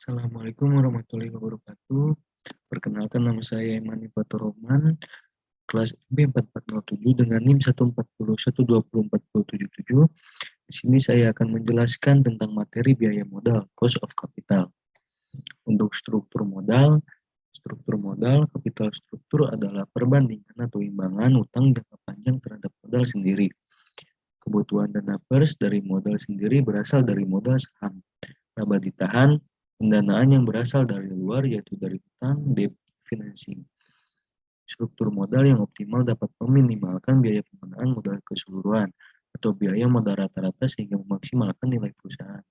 Assalamualaikum warahmatullahi wabarakatuh. Perkenalkan nama saya Imani Fatur Rahman, kelas B4407 dengan NIM 140120477. Di sini saya akan menjelaskan tentang materi biaya modal, cost of capital. Untuk struktur modal, kapital struktur adalah perbandingan atau imbangan utang jangka panjang terhadap modal sendiri. Kebutuhan dana pers dari modal sendiri berasal dari modal saham. Laba ditahan, pendanaan yang berasal dari luar yaitu dari utang, debt financing. Struktur modal yang optimal dapat meminimalkan biaya penggunaan modal keseluruhan atau biaya modal rata-rata sehingga memaksimalkan nilai perusahaan.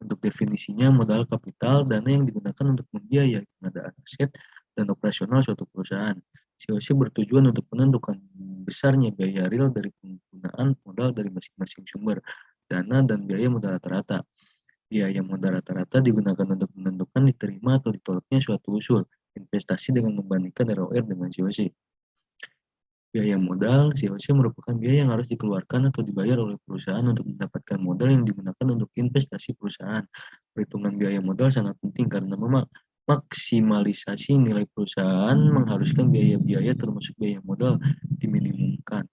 Untuk definisinya, modal kapital, dana yang digunakan untuk membiayai pengadaan aset dan operasional suatu perusahaan. COC bertujuan untuk menentukan besarnya biaya real dari penggunaan modal dari masing-masing sumber, dana dan biaya modal rata-rata. Biaya modal rata-rata digunakan untuk menentukan diterima atau ditolaknya suatu usul investasi dengan membandingkan ROR dengan COC. Biaya modal, COC merupakan biaya yang harus dikeluarkan atau dibayar oleh perusahaan untuk mendapatkan modal yang digunakan untuk investasi perusahaan. Perhitungan biaya modal sangat penting karena maksimalisasi nilai perusahaan mengharuskan biaya-biaya termasuk biaya modal diminimumkan.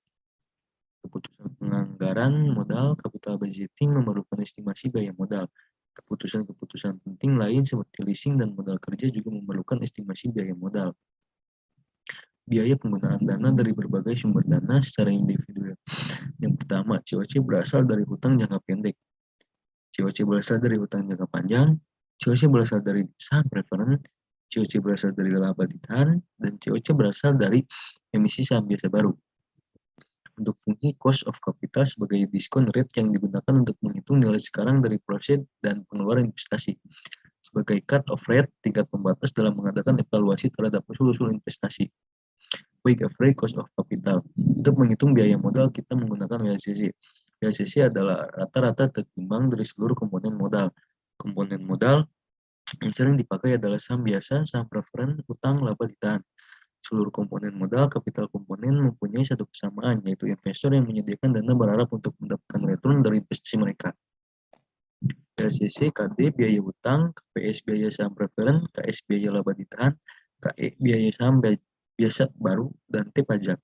Keputusan penganggaran modal, capital budgeting memerlukan estimasi biaya modal. Keputusan-keputusan penting lain seperti leasing dan modal kerja juga memerlukan estimasi biaya modal. Biaya penggunaan dana dari berbagai sumber dana secara individual. Yang pertama, COC berasal dari hutang jangka pendek. COC berasal dari hutang jangka panjang. COC berasal dari saham preferen. COC berasal dari laba ditahan. Dan COC berasal dari emisi saham biasa baru. Untuk fungsi cost of capital sebagai diskon rate yang digunakan untuk menghitung nilai sekarang dari proses dan pengeluaran investasi. Sebagai cut off rate, tingkat pembatas dalam mengadakan evaluasi terhadap usul-usul investasi. Weighted average cost of capital. Untuk menghitung biaya modal, kita menggunakan WACC. WACC adalah rata-rata tertimbang dari seluruh komponen modal. Komponen modal yang sering dipakai adalah saham biasa, saham preferen, utang, laba ditahan. Seluruh komponen modal, kapital komponen mempunyai satu kesamaan, yaitu investor yang menyediakan dana berharap untuk mendapatkan return dari investasi mereka. WACC, KD, biaya utang, KPS, biaya saham preferen, KS, biaya laba ditahan, KE, biaya saham biasa baru, dan T pajak.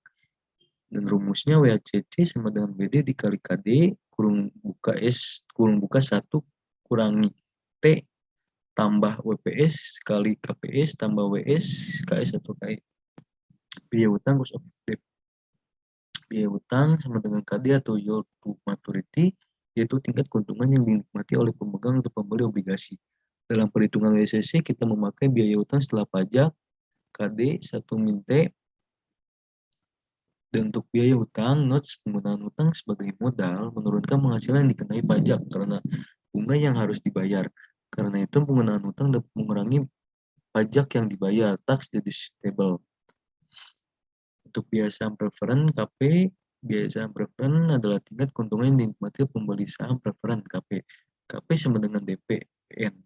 Dan rumusnya WACC sama dengan BD dikali KD kurung buka S kurung buka 1 kurangi T tambah WPS kali KPS tambah WS KS atau KE. Biaya utang cost of debt. Biaya utang sama dengan KD atau yield to maturity, yaitu tingkat keuntungan yang dinikmati oleh pemegang untuk membeli obligasi. Dalam perhitungan WACC kita memakai biaya utang setelah pajak KD 1 min T. Dan untuk biaya utang, notes penggunaan utang sebagai modal menurunkan penghasilan yang dikenai pajak karena bunga yang harus dibayar. Karena itu penggunaan utang dapat mengurangi pajak yang dibayar, tax deductible. Untuk biaya saham preferen KP, biaya saham preferen adalah tingkat keuntungan yang dinikmati pembeli saham preferen KP. KP sama dengan DP, PN.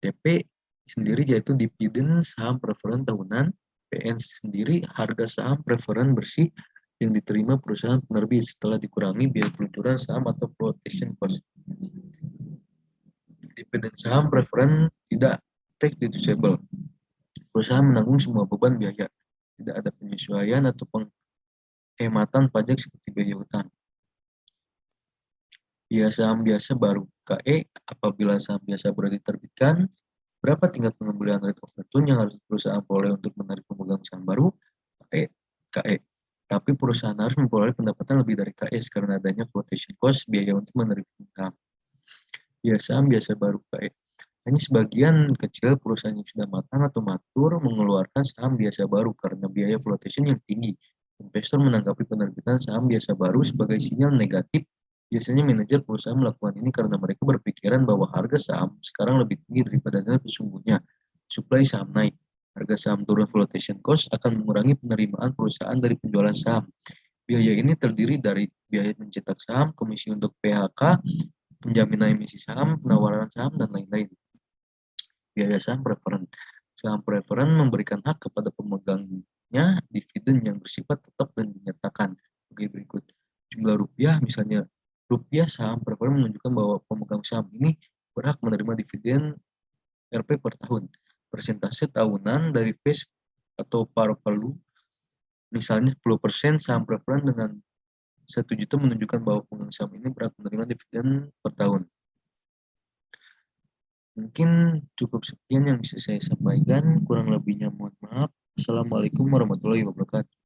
DP sendiri yaitu dividen saham preferen tahunan, PN sendiri harga saham preferen bersih yang diterima perusahaan penerbit setelah dikurangi biaya peluncuran saham atau flotation cost. Dividen saham preferen tidak tax deductible. Perusahaan menanggung semua beban biaya. Tidak ada penyesuaian atau penghematan pajak seperti biaya utang. Biaya saham biasa baru KE, apabila saham biasa baru diterbitkan, berapa tingkat pengembalian rate of return yang harus perusahaan peroleh untuk menarik pemegang saham baru? KE. Tapi perusahaan harus memperoleh pendapatan lebih dari KS karena adanya flotation cost biaya untuk menarik saham. Biaya saham biasa baru KE. Hanya sebagian kecil perusahaan yang sudah matang atau matur mengeluarkan saham biasa baru karena biaya flotation yang tinggi. Investor menanggapi penerbitan saham biasa baru sebagai sinyal negatif. Biasanya manajer perusahaan melakukan ini karena mereka berpikiran bahwa harga saham sekarang lebih tinggi daripada nilai sesungguhnya. Supply saham naik. Harga saham turun, flotation cost akan mengurangi penerimaan perusahaan dari penjualan saham. Biaya ini terdiri dari biaya mencetak saham, komisi untuk PHK, penjaminan emisi saham, penawaran saham, dan lain-lain. Biaya saham preferen. Saham preferen memberikan hak kepada pemegangnya dividen yang bersifat tetap dan dinyatakan sebagai berikut. Jumlah rupiah, misalnya rupiah saham preferen menunjukkan bahwa pemegang saham ini berhak menerima dividen RP per tahun. Persentase tahunan dari face atau par value, misalnya 10% saham preferred dengan 1 juta menunjukkan bahwa pemegang saham ini berhak menerima dividen per tahun. Mungkin cukup sekian yang bisa saya sampaikan, kurang lebihnya mohon maaf. Assalamualaikum warahmatullahi wabarakatuh.